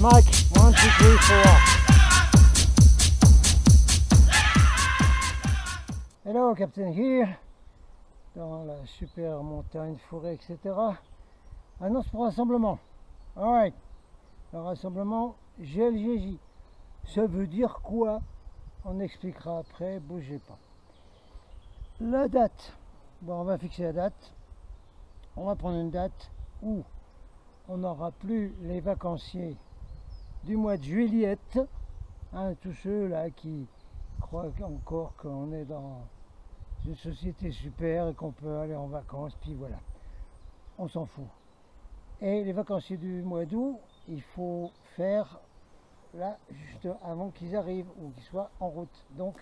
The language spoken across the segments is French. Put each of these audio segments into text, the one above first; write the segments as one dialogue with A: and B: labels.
A: Mike, 1, 2, 3, 4. Hello, Captain here. Dans la super montagne, forêt, etc. Annonce pour rassemblement. Alright. Le rassemblement GLGJ. Ça veut dire quoi? On expliquera après, bougez pas. La date. Bon, on va fixer la date. On va prendre une date où on n'aura plus les vacanciers du mois de juillet. Hein, tous ceux là qui croient encore qu'on est dans une société super et qu'on peut aller en vacances, puis voilà. On s'en fout. Et les vacanciers du mois d'août, il faut faire là juste avant qu'ils arrivent ou qu'ils soient en route. Donc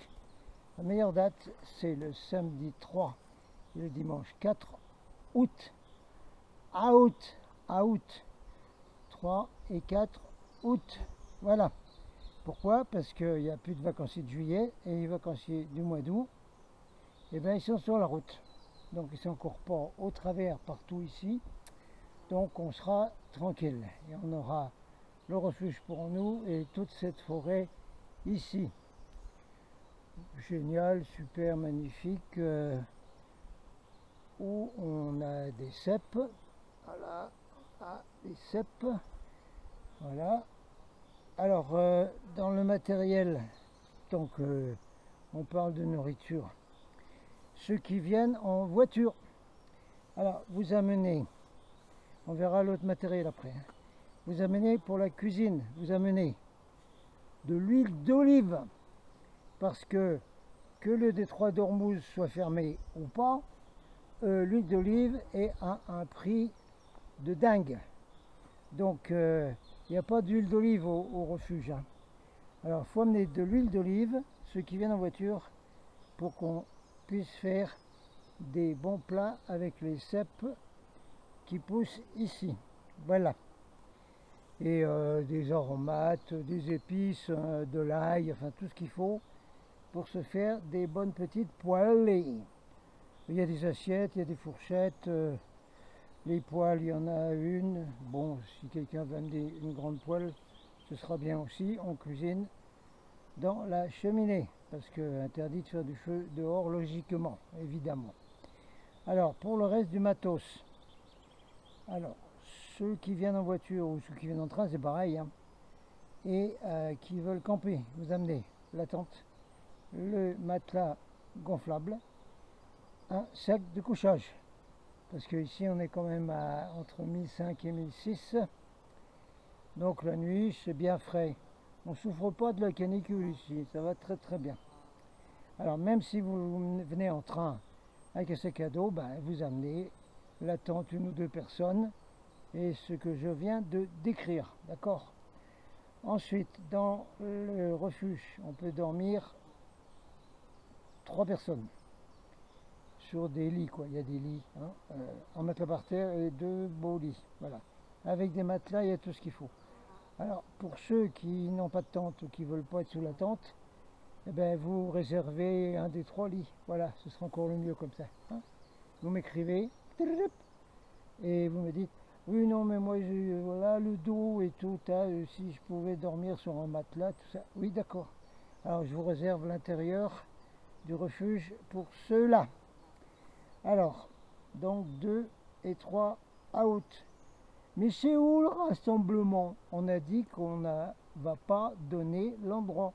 A: la meilleure date, c'est le samedi 3 et le dimanche 4 août. Août. 3 et 4 août. Voilà. Pourquoi? Parce qu'il n'y a plus de vacanciers de juillet et les vacanciers du mois d'août, eh bien, ils sont sur la route. Donc ils ne sont encore pas au travers partout ici. Donc on sera tranquille et on aura le refuge pour nous et toute cette forêt ici. Génial, super, magnifique. Où on a des cèpes. Voilà, des cèpes. Voilà. Alors, dans le matériel, donc on parle de nourriture. Ceux qui viennent en voiture. Alors, vous amenez, on verra l'autre matériel après. Vous amenez pour la cuisine, vous amenez de l'huile d'olive. Parce que le détroit d'Ormuz soit fermé ou pas, l'huile d'olive est à un prix de dingue. Donc, il n'y a pas d'huile d'olive au refuge. Hein. Alors, il faut amener de l'huile d'olive, ceux qui viennent en voiture, pour qu'on puisse faire des bons plats avec les cèpes qui poussent ici. Voilà. Et des aromates, des épices, de l'ail, enfin tout ce qu'il faut pour se faire des bonnes petites poêlées. Il y a des assiettes, il y a des fourchettes. Les poêles, il y en a une. Bon, si quelqu'un veut amener une grande poêle, ce sera bien aussi. On cuisine dans la cheminée, parce que interdit de faire du feu dehors, logiquement, évidemment. Alors, pour le reste du matos, alors, ceux qui viennent en voiture ou ceux qui viennent en train, c'est pareil, hein, et qui veulent camper, vous amenez la tente, le matelas gonflable, un sac de couchage. Parce qu'ici on est quand même entre 1005 et 1006. Donc la nuit c'est bien frais. On ne souffre pas de la canicule ici, ça va très très bien. Alors même si vous venez en train avec un sac à dos, ben, vous amenez la tente, une ou deux personnes et ce que je viens de décrire. D'accord? Ensuite, dans le refuge, on peut dormir 3 personnes. Sur des lits, quoi. Il y a des lits, hein, en matelas par terre et 2 beaux lits, voilà. Avec des matelas, il y a tout ce qu'il faut. Alors, pour ceux qui n'ont pas de tente ou qui ne veulent pas être sous la tente, eh ben, vous réservez un des 3 lits. Voilà, ce sera encore le mieux comme ça. Hein. Vous m'écrivez et vous me dites, oui, non, mais moi, voilà, le dos et tout, si je pouvais dormir sur un matelas, tout ça. Oui, d'accord. Alors, je vous réserve l'intérieur du refuge pour ceux-là. Alors, donc 2 et 3 août. Mais c'est où le rassemblement? On a dit qu'on ne va pas donner l'endroit.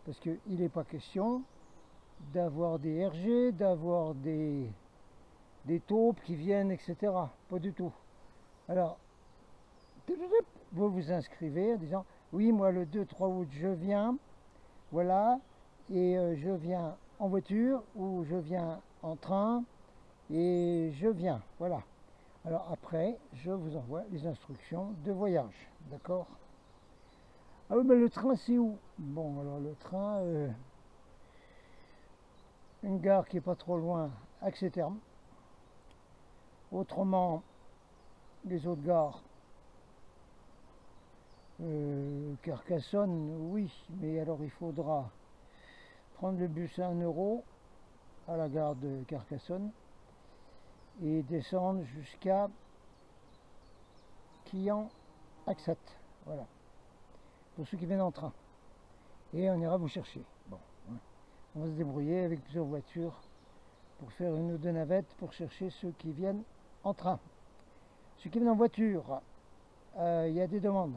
A: Parce qu'il n'est pas question d'avoir des RG, d'avoir des taupes qui viennent, etc. Pas du tout. Alors, vous vous inscrivez en disant, oui, moi le 2-3 août, je viens, voilà, et je viens en voiture ou je viens en train. Et je viens, voilà. Alors après, je vous envoie les instructions de voyage, d'accord? Ah oui, mais le train, c'est où? Bon, alors le train, une gare qui est pas trop loin, Axeterme. Autrement, les autres gares, Carcassonne, oui, mais alors il faudra prendre le bus à 1 euro à la gare de Carcassonne et descendre jusqu'à Quillan-Axat. Voilà. pour ceux qui viennent en train. Et on ira vous chercher. Bon, hein. On va se débrouiller avec plusieurs voitures pour faire une ou deux navettes pour chercher ceux qui viennent en train. Ceux qui viennent en voiture, il y a des demandes.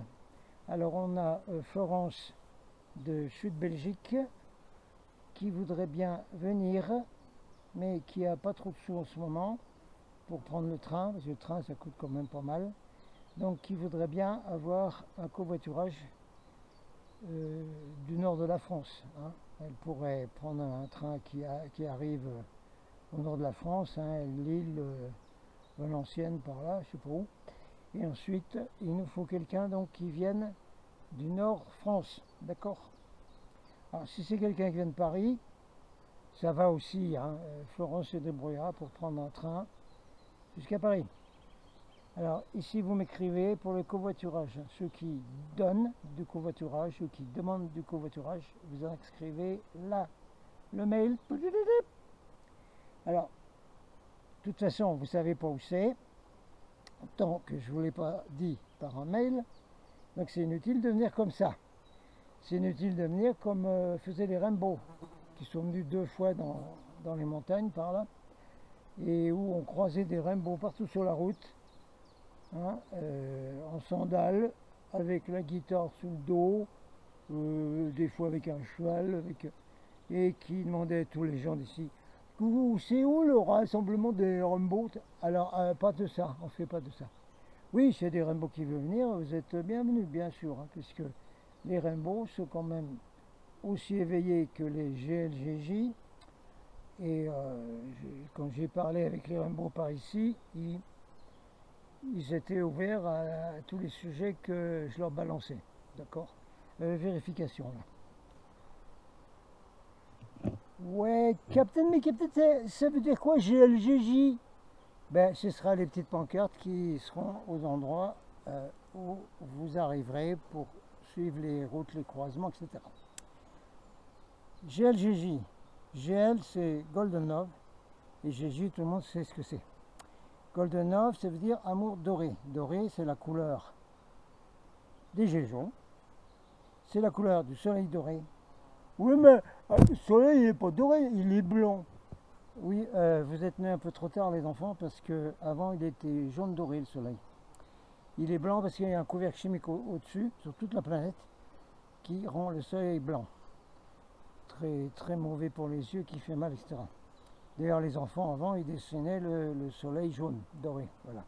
A: Alors on a Florence de Chute Belgique qui voudrait bien venir, mais qui n'a pas trop de sous en ce moment pour prendre le train, parce que le train ça coûte quand même pas mal. Donc qui voudrait bien avoir un covoiturage du nord de la France. Hein. Elle pourrait prendre un train qui arrive au nord de la France, hein, Lille, Valenciennes par là, je sais pas où. Et ensuite, il nous faut quelqu'un donc qui vienne du nord France, d'accord. Alors si c'est quelqu'un qui vient de Paris, ça va aussi, hein. Florence se débrouillera pour prendre un train jusqu'à Paris. Alors ici vous m'écrivez pour le covoiturage, ceux qui donnent du covoiturage, ceux qui demandent du covoiturage, vous inscrivez là le mail. Alors, de toute façon, vous savez pas où c'est, tant que je ne vous l'ai pas dit par un mail, donc c'est inutile de venir comme ça. C'est inutile de venir comme faisaient les Rainbow, qui sont venus 2 fois dans les montagnes par là, et où on croisait des Rainbow partout sur la route, hein, en sandales, avec la guitare sous le dos, des fois avec un cheval, et qui demandaient à tous les gens d'ici, c'est où le rassemblement des Rainbow? Alors, pas de ça, on ne fait pas de ça. Oui, s'il y a des Rainbow qui veulent venir, vous êtes bienvenus, bien sûr, hein, puisque les Rainbow sont quand même aussi éveillés que les GLGJ. Et quand j'ai parlé avec les Rainbow par ici, ils étaient ouverts à tous les sujets que je leur balançais. D'accord. Vérification là. Ouais, Captain, mais Captain, ça veut dire quoi GLGJ? Ben, ce sera les petites pancartes qui seront aux endroits où vous arriverez pour suivre les routes, les croisements, etc. GLGJ. GL, c'est Golden Love. Et GJ, tout le monde sait ce que c'est. Golden Love, ça veut dire amour doré. Doré, c'est la couleur des Géjons. C'est la couleur du soleil doré. Oui, mais le soleil, il n'est pas doré, il est blanc. Oui, vous êtes nés un peu trop tard, les enfants, parce qu'avant, il était jaune doré, le soleil. Il est blanc parce qu'il y a un couvercle chimique au-dessus, sur toute la planète, qui rend le soleil blanc. Très, très mauvais pour les yeux, qui fait mal, etc. D'ailleurs, les enfants, avant, ils dessinaient le soleil jaune, doré. Voilà.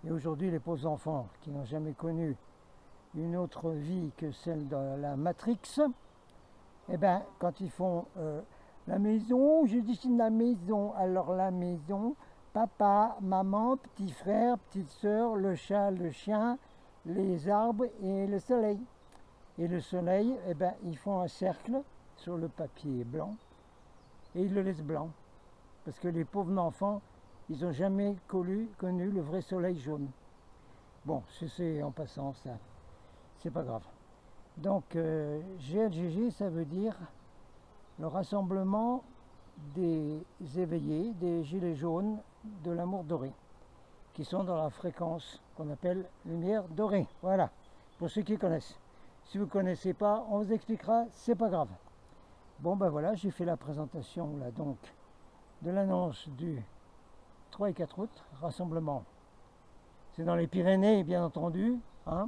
A: Et aujourd'hui, les pauvres enfants qui n'ont jamais connu une autre vie que celle de la Matrix, eh bien, quand ils font la maison, je dessine la maison. Alors la maison, papa, maman, petit frère, petite sœur, le chat, le chien, les arbres et le soleil. Et le soleil, eh bien, ils font un cercle sur le papier blanc et ils le laissent blanc. Parce que les pauvres enfants, ils n'ont jamais connu le vrai soleil jaune. Bon, c'est en passant ça, c'est pas grave. Donc GLGG, ça veut dire le rassemblement des éveillés, des gilets jaunes de l'amour doré, qui sont dans la fréquence qu'on appelle lumière dorée. Voilà, pour ceux qui connaissent. Si vous ne connaissez pas, on vous expliquera, c'est pas grave. Bon ben voilà, j'ai fait la présentation là donc de l'annonce du 3 et 4 août, rassemblement. C'est dans les Pyrénées, bien entendu, hein.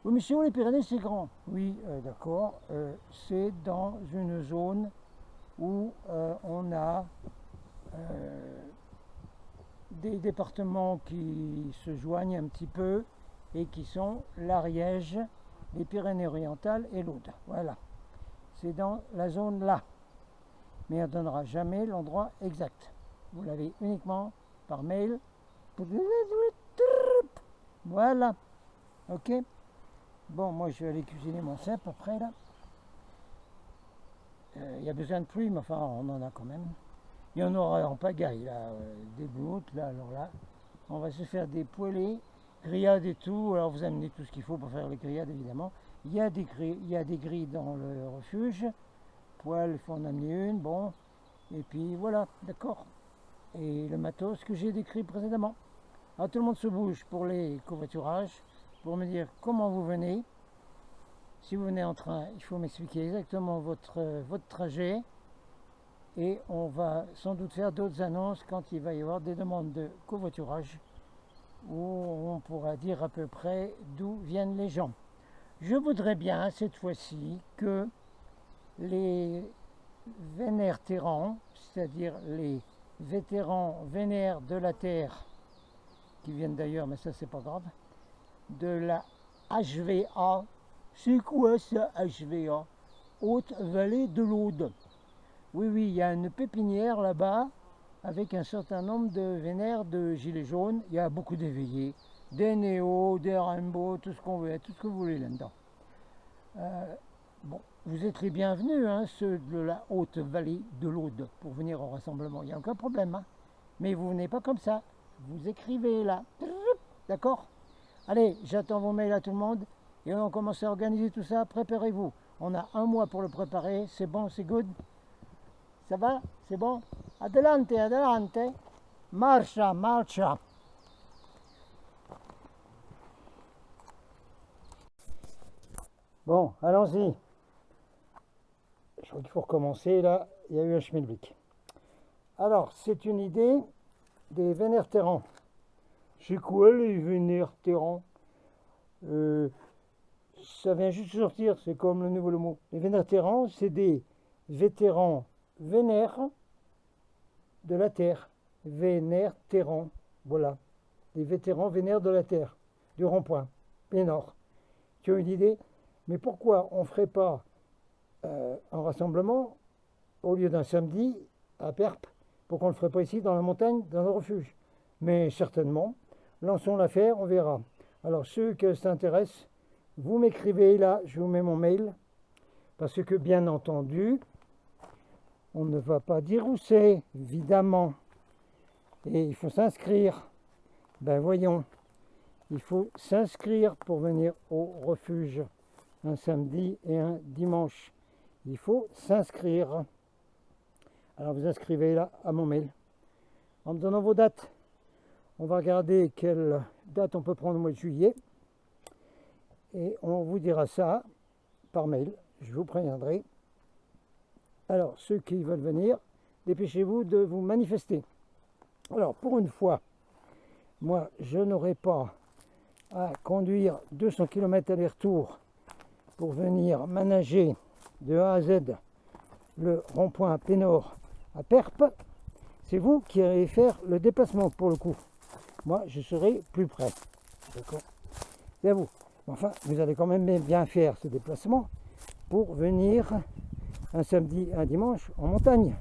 A: Oui, mais chez vous, les Pyrénées, c'est grand. Oui, d'accord. C'est dans une zone où on a des départements qui se joignent un petit peu et qui sont l'Ariège, les Pyrénées-Orientales et l'Aude. Voilà. C'est dans la zone là. Mais on ne donnera jamais l'endroit exact. Vous l'avez uniquement par mail. Voilà. Ok. Bon, moi je vais aller cuisiner mon cèpe après là. Il y a besoin de pluie, mais enfin on en a quand même. Il y en aura en pagaille là, début août, là, alors là. On va se faire des poêlés, grillades et tout. Alors vous amenez tout ce qu'il faut pour faire les grillades évidemment. Il y a des grilles dans le refuge. Poêle, il faut en amener une, bon. Et puis voilà, d'accord. Et le matos que j'ai décrit précédemment. Alors tout le monde se bouge pour les covoiturages, pour me dire comment vous venez. Si vous venez en train, il faut m'expliquer exactement votre trajet et on va sans doute faire d'autres annonces quand il va y avoir des demandes de covoiturage où on pourra dire à peu près d'où viennent les gens. Je voudrais bien cette fois-ci que les vénértérans, c'est-à-dire les vétérans vénères de la Terre, qui viennent d'ailleurs, mais ça c'est pas grave, de la HVA. C'est quoi ça, HVA? Haute-Vallée de l'Aude. Oui, il y a une pépinière là-bas avec un certain nombre de vénères de gilets jaunes. Il y a beaucoup d'éveillés, des néos, des rainbows, tout ce qu'on veut, tout ce que vous voulez là-dedans. Bon, vous êtes les bienvenus, hein, ceux de la Haute-Vallée de l'Aude, pour venir au rassemblement. Il n'y a aucun problème, hein. Mais vous venez pas comme ça. Vous écrivez là. D'accord? Allez, j'attends vos mails à tout le monde. Et on commence à organiser tout ça. Préparez-vous. On a un mois pour le préparer. C'est bon, c'est good. Ça va? C'est bon? Adelante, adelante. Marcha, marcha. Bon, allons-y. Je crois qu'il faut recommencer. Là, il y a eu un schmilblick. Alors, c'est une idée des vénértérans. C'est quoi les vénértérans? Ça vient juste de sortir, c'est comme le nouveau mot. Les vénértérans, c'est des vétérans vénères de la Terre. Vénértérans, voilà. Des vétérans vénères de la Terre, du rond-point, Pénord. Tu as une idée? Mais pourquoi on ne ferait pas un rassemblement au lieu d'un samedi à Perpes? Pourquoi on ne le ferait pas ici dans la montagne, dans un refuge? Mais certainement, lançons l'affaire, on verra. Alors ceux que ça intéresse, vous m'écrivez là, je vous mets mon mail, parce que bien entendu, on ne va pas dire où c'est, évidemment. Et il faut s'inscrire. Ben voyons, il faut s'inscrire pour venir au refuge un samedi et un dimanche. Il faut s'inscrire. Alors vous inscrivez là à mon mail. En me donnant vos dates, on va regarder quelle date on peut prendre au mois de juillet. Et on vous dira ça par mail. Je vous préviendrai. Alors, ceux qui veulent venir, dépêchez-vous de vous manifester. Alors, pour une fois, moi, je n'aurai pas à conduire 200 km aller-retour pour venir manager de A à Z le rond-point Pénord à Perpes. C'est vous qui allez faire le déplacement pour le coup. Moi, je serai plus près. D'accord? C'est à vous. Enfin, vous allez quand même bien faire ce déplacement pour venir un samedi, un dimanche en montagne.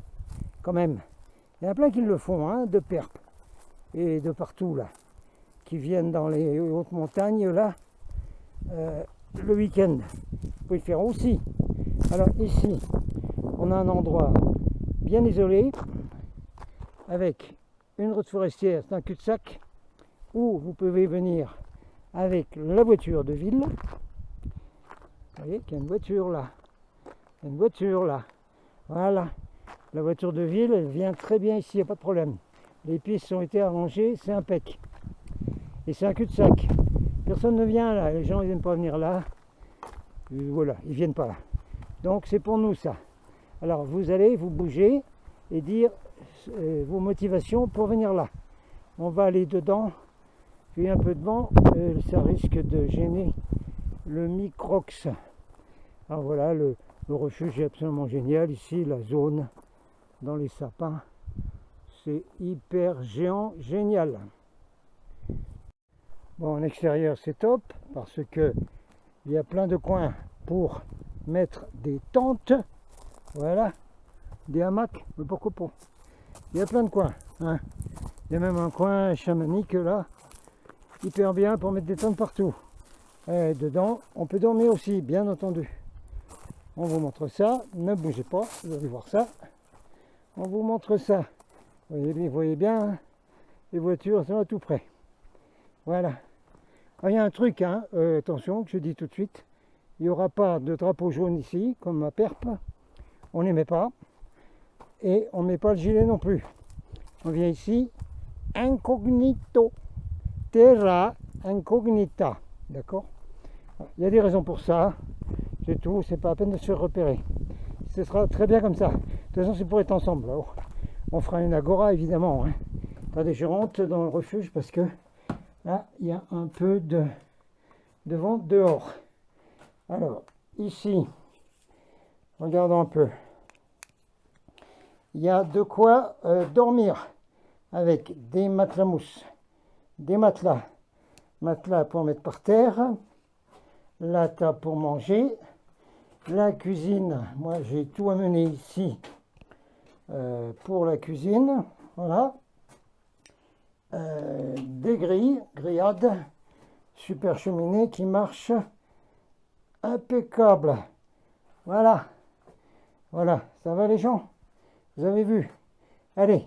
A: Quand même. Il y en a plein qui le font, hein, de Perpes et de partout là, qui viennent dans les hautes montagnes là, le week-end. Vous pouvez le faire aussi. Alors ici, on a un endroit bien isolé, avec une route forestière, c'est un cul-de-sac, où vous pouvez venir avec la voiture de ville. Vous voyez qu'il y a une voiture là. Il y a une voiture là. Voilà. La voiture de ville, elle vient très bien ici, il n'y a pas de problème. Les pistes ont été arrangées, c'est impec. Et c'est un cul-de-sac. Personne ne vient là, les gens ils n'aiment pas venir là. Voilà, ils ne viennent pas là. Donc c'est pour nous ça. Alors vous allez vous bouger et dire vos motivations pour venir là. On va aller dedans. Il y a un peu de vent, ça risque de gêner le microx. Alors voilà, le refuge est absolument génial. Ici, la zone dans les sapins, c'est hyper génial. Bon, en extérieur, c'est top parce que il y a plein de coins pour mettre des tentes. Voilà, des hamacs, mais pourquoi pas. Il y a plein de coins. Hein. Il y a même un coin chamanique là. Hyper bien pour mettre des tentes partout. Et dedans, on peut dormir aussi, bien entendu. On vous montre ça, ne bougez pas, vous allez voir ça. On vous montre ça. Vous voyez bien, hein, les voitures sont à tout près. Voilà. Ah, il y a un truc, hein, attention, que je dis tout de suite. Il n'y aura pas de drapeau jaune ici, comme à Perpes. On ne les met pas. Et on ne met pas le gilet non plus. On vient ici, incognito. Terra incognita, d'accord? Il y a des raisons pour ça. C'est tout, c'est pas la peine de se faire repérer. Ce sera très bien comme ça. De toute façon, c'est pour être ensemble. Alors, on fera une agora, évidemment. Hein. Attendez, je rentre dans le refuge parce que là, il y a un peu de vent dehors. Alors, ici, regardons un peu. Il y a de quoi dormir avec des matelas mousse, des matelas pour mettre par terre, la table pour manger, la cuisine. Moi, j'ai tout amené ici pour la cuisine. Voilà. Des grillades, super cheminée qui marche impeccable. Voilà, ça va les gens? Vous avez vu? Allez,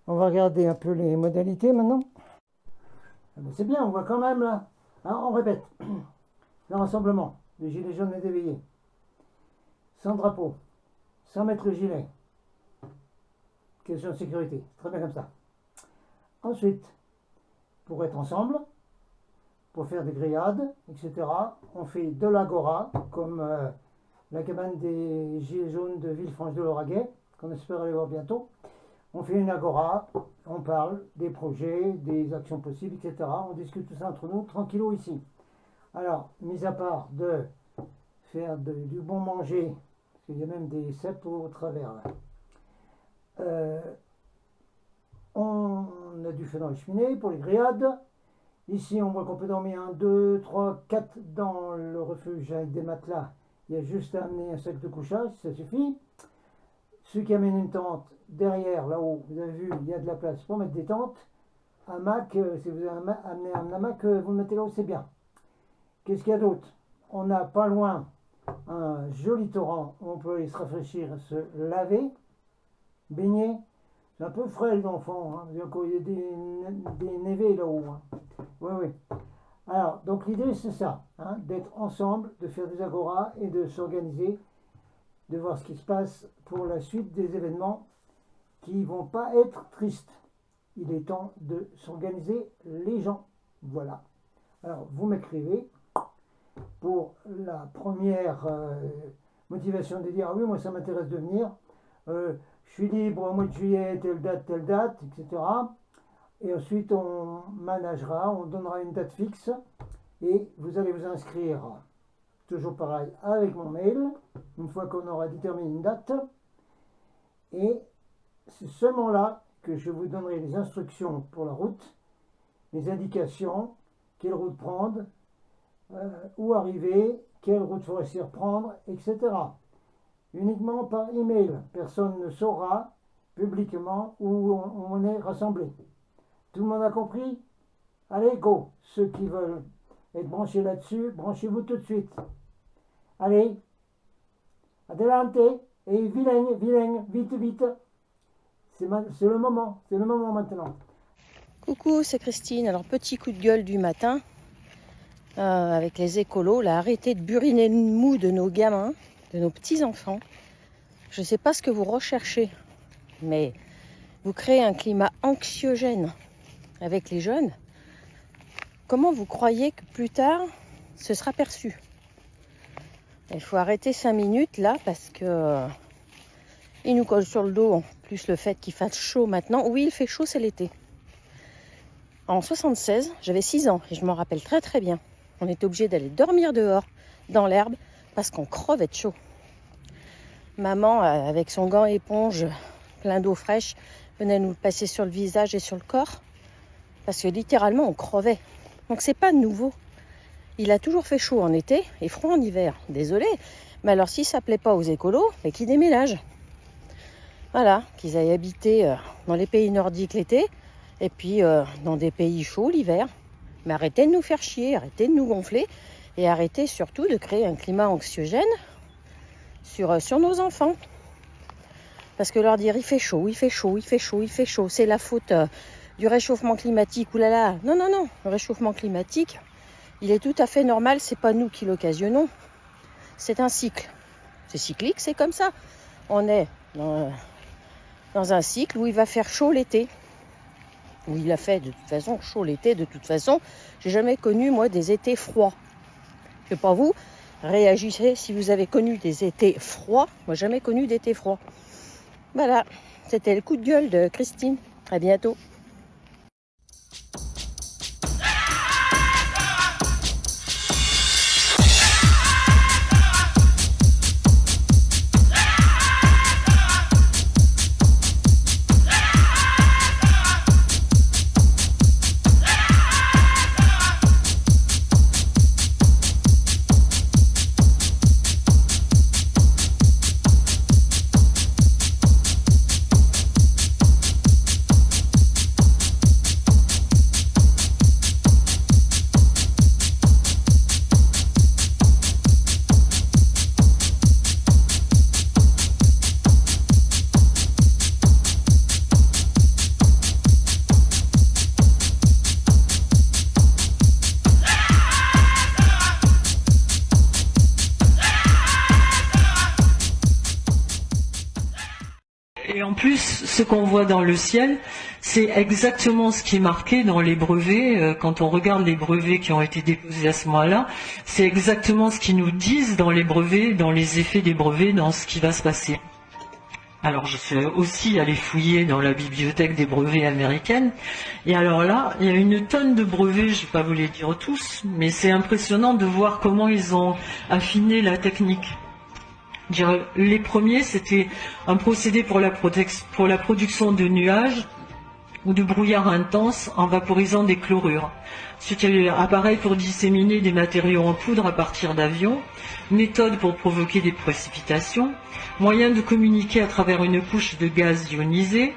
A: on va regarder un peu les modalités maintenant. C'est bien, on voit quand même là. Hein, on répète. Le rassemblement, les gilets jaunes et déveillés. Sans drapeau, sans mettre le gilet. Question de sécurité, très bien comme ça. Ensuite, pour être ensemble, pour faire des grillades, etc., on fait de l'agora, comme la cabane des Gilets jaunes de Villefranche-de-Lauragais, qu'on espère aller voir bientôt. On fait une agora, on parle des projets, des actions possibles, etc. On discute tout ça entre nous, tranquillou ici. Alors, mis à part de faire du bon manger, parce qu'il y a même des cèpes au travers là. On a du feu dans les cheminées pour les grillades. Ici, on voit qu'on peut dormir 1, 2, 3, 4 dans le refuge avec des matelas. Il y a juste à amener un sac de couchage, ça suffit. Ceux qui amènent une tente, derrière, là-haut, vous avez vu, il y a de la place pour mettre des tentes. Hamac, si vous avez amené un hamac, vous le mettez là où c'est bien. Qu'est-ce qu'il y a d'autre? On n'a pas loin un joli torrent où on peut aller se rafraîchir, se laver, baigner. C'est un peu frais les enfants, hein. Il y a des névés là-haut. Hein. Oui. Alors, donc l'idée c'est ça, hein, d'être ensemble, de faire des agoras et de s'organiser, de voir ce qui se passe pour la suite des événements qui ne vont pas être tristes. Il est temps de s'organiser les gens. Voilà. Alors, vous m'écrivez pour la première motivation de dire « Ah oui, moi ça m'intéresse de venir. Je suis libre au mois de juillet, telle date, etc. » Et ensuite, on managera, on donnera une date fixe et vous allez vous inscrire, toujours pareil, avec mon mail, une fois qu'on aura déterminé une date. Et c'est seulement là que je vous donnerai les instructions pour la route, les indications, quelle route prendre, où arriver, quelle route forestière prendre, etc. Uniquement par email. Personne ne saura publiquement où on est rassemblé. Tout le monde a compris? Allez, go! Ceux qui veulent être branchés là-dessus, branchez-vous tout de suite. Allez, adelante, et vilaine, vite. C'est le moment maintenant.
B: Coucou, c'est Christine. Alors, petit coup de gueule du matin avec les écolos. Là, arrêtez de buriner le mou de nos gamins, de nos petits-enfants. Je ne sais pas ce que vous recherchez, mais vous créez un climat anxiogène avec les jeunes. Comment vous croyez que plus tard, ce sera perçu? Il faut arrêter 5 minutes là parce que il nous colle sur le dos. En plus, le fait qu'il fasse chaud maintenant. Oui, il fait chaud, c'est l'été. En 76, j'avais 6 ans et je m'en rappelle très très bien. On était obligé d'aller dormir dehors, dans l'herbe, parce qu'on crevait de chaud. Maman, avec son gant éponge plein d'eau fraîche, venait nous le passer sur le visage et sur le corps. Parce que littéralement, on crevait. Donc, c'est pas nouveau. Il a toujours fait chaud en été et froid en hiver. Désolé. Mais alors, si ça ne plaît pas aux écolos, mais qu'ils déménagent. Voilà, qu'ils aillent habiter dans les pays nordiques l'été et puis dans des pays chauds l'hiver. Mais arrêtez de nous faire chier, arrêtez de nous gonfler et arrêtez surtout de créer un climat anxiogène sur nos enfants. Parce que leur dire il fait chaud, c'est la faute du réchauffement climatique, oulala. Non, le réchauffement climatique, il est tout à fait normal, c'est pas nous qui l'occasionnons. C'est un cycle. C'est cyclique, c'est comme ça. On est dans un cycle où il va faire chaud l'été. Où il a fait de toute façon chaud l'été, de toute façon. J'ai jamais connu, moi, des étés froids. Je sais pas vous, Réagissez si vous avez connu des étés froids. Moi, jamais connu d'été froid. Voilà, c'était le coup de gueule de Christine. À bientôt.
C: Et en plus, ce qu'on voit dans le ciel, c'est exactement ce qui est marqué dans les brevets. Quand on regarde les brevets qui ont été déposés à ce moment-là, c'est exactement ce qu'ils nous disent dans les brevets, dans les effets des brevets, dans ce qui va se passer. Alors je suis aussi allé fouiller dans la bibliothèque des brevets américaines. Et alors là, il y a une tonne de brevets, je ne vais pas vous les dire tous, mais c'est impressionnant de voir comment ils ont affiné la technique. Les premiers, c'était un procédé pour la production de nuages ou de brouillard intense en vaporisant des chlorures. Ensuite, il y a eu un appareil pour disséminer des matériaux en poudre à partir d'avions, méthode pour provoquer des précipitations, moyen de communiquer à travers une couche de gaz ionisé,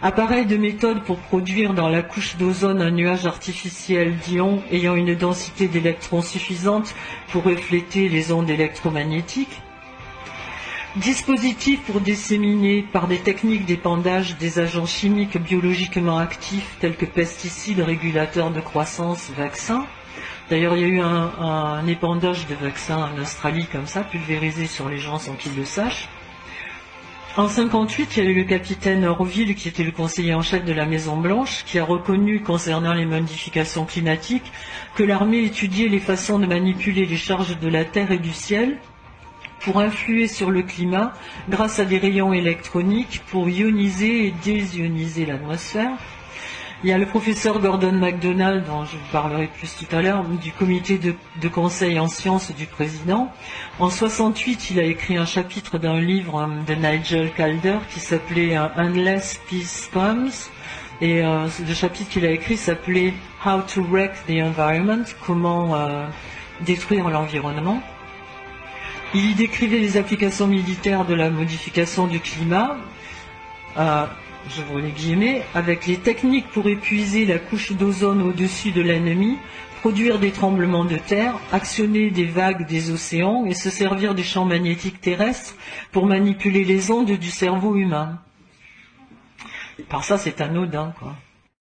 C: appareil de méthode pour produire dans la couche d'ozone un nuage artificiel d'ions ayant une densité d'électrons suffisante pour refléter les ondes électromagnétiques, dispositif pour disséminer par des techniques d'épandage des agents chimiques biologiquement actifs tels que pesticides, régulateurs de croissance, vaccins. D'ailleurs, il y a eu un épandage de vaccins en Australie comme ça, pulvérisé sur les gens sans qu'ils le sachent. En 1958, il y a eu le capitaine Orville, qui était le conseiller en chef de la Maison Blanche, qui a reconnu, concernant les modifications climatiques, que l'armée étudiait les façons de manipuler les charges de la Terre et du ciel pour influer sur le climat grâce à des rayons électroniques pour ioniser et désioniser l'atmosphère. Il y a le professeur Gordon MacDonald, dont je vous parlerai plus tout à l'heure, du comité de conseil en sciences du président. En 68, il a écrit un chapitre d'un livre de Nigel Calder qui s'appelait Unless Peace Comes. Et le chapitre qu'il a écrit s'appelait How to Wreck the Environment, comment détruire l'environnement. Il y décrivait les applications militaires de la modification du climat, j'ouvre les guillemets, avec les techniques pour épuiser la couche d'ozone au-dessus de l'ennemi, produire des tremblements de terre, actionner des vagues des océans et se servir des champs magnétiques terrestres pour manipuler les ondes du cerveau humain. Par ça, c'est anodin, quoi.